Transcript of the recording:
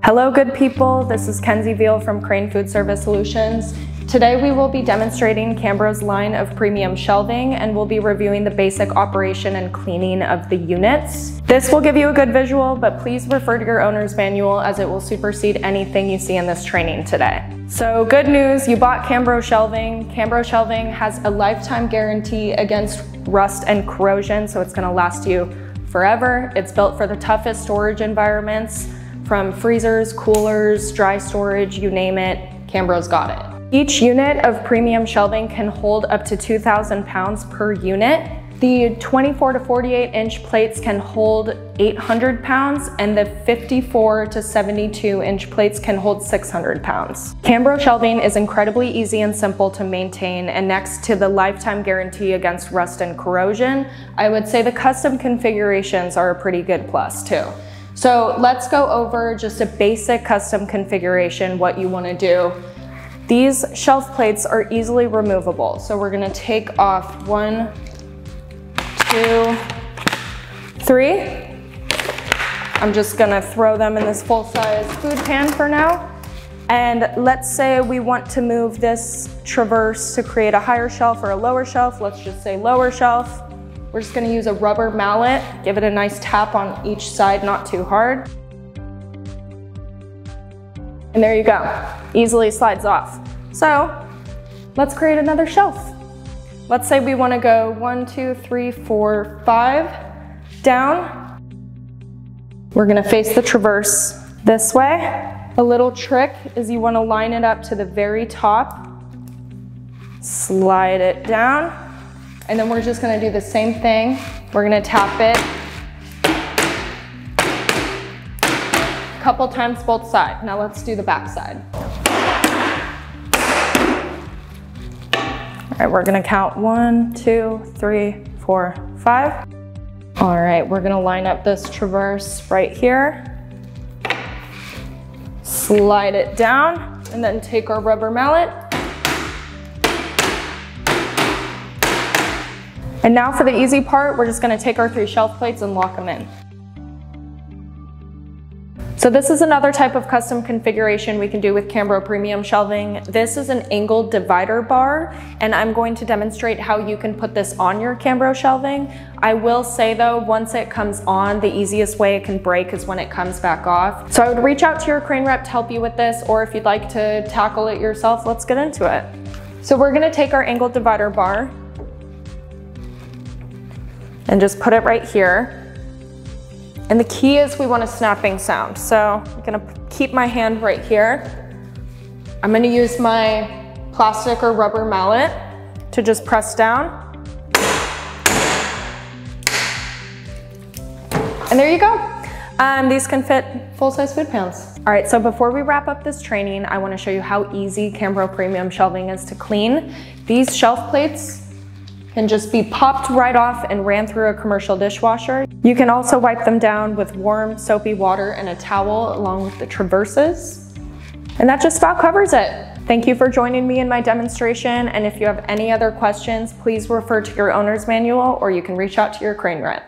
Hello good people, this is Kenzie Veal from Crane Food Service Solutions. Today we will be demonstrating Cambro's line of premium shelving and we'll be reviewing the basic operation and cleaning of the units. This will give you a good visual, but please refer to your owner's manual as it will supersede anything you see in this training today. So good news, you bought Cambro shelving. Cambro shelving has a lifetime guarantee against rust and corrosion, so it's gonna last you forever. It's built for the toughest storage environments, from freezers, coolers, dry storage, you name it, Cambro's got it. Each unit of premium shelving can hold up to 2,000 pounds per unit. The 24 to 48 inch plates can hold 800 pounds and the 54 to 72 inch plates can hold 600 pounds. Cambro shelving is incredibly easy and simple to maintain, and next to the lifetime guarantee against rust and corrosion, I would say the custom configurations are a pretty good plus too. So let's go over just a basic custom configuration, what you want to do. These shelf plates are easily removable. So we're going to take off 1, 2, 3. I'm just going to throw them in this full-size food pan for now. And let's say we want to move this traverse to create a higher shelf or a lower shelf. Let's just say lower shelf. We're just gonna use a rubber mallet, give it a nice tap on each side, not too hard. And there you go, easily slides off. So let's create another shelf. Let's say we wanna go 1, 2, 3, 4, 5 down. We're gonna face the traverse this way. A little trick is you wanna line it up to the very top, slide it down. And then we're just gonna do the same thing. We're gonna tap it a couple times both sides. Now let's do the back side. All right, we're gonna count 1, 2, 3, 4, 5. All right, we're gonna line up this traverse right here. Slide it down and then take our rubber mallet. And now for the easy part, we're just gonna take our 3 shelf plates and lock them in. So this is another type of custom configuration we can do with Cambro Premium Shelving. This is an angled divider bar, and I'm going to demonstrate how you can put this on your Cambro shelving. I will say though, once it comes on, the easiest way it can break is when it comes back off. So I would reach out to your crane rep to help you with this, or if you'd like to tackle it yourself, let's get into it. So we're gonna take our angled divider bar, and just put it right here. And the key is we want a snapping sound. So I'm gonna keep my hand right here. I'm gonna use my plastic or rubber mallet to just press down. And there you go. These can fit full-size food pans. All right, so before we wrap up this training, I wanna show you how easy Cambro Premium Shelving is to clean. These shelf plates can just be popped right off and ran through a commercial dishwasher. You can also wipe them down with warm soapy water and a towel along with the traverses. And that just about covers it. Thank you for joining me in my demonstration, and if you have any other questions, please refer to your owner's manual or you can reach out to your crane rep.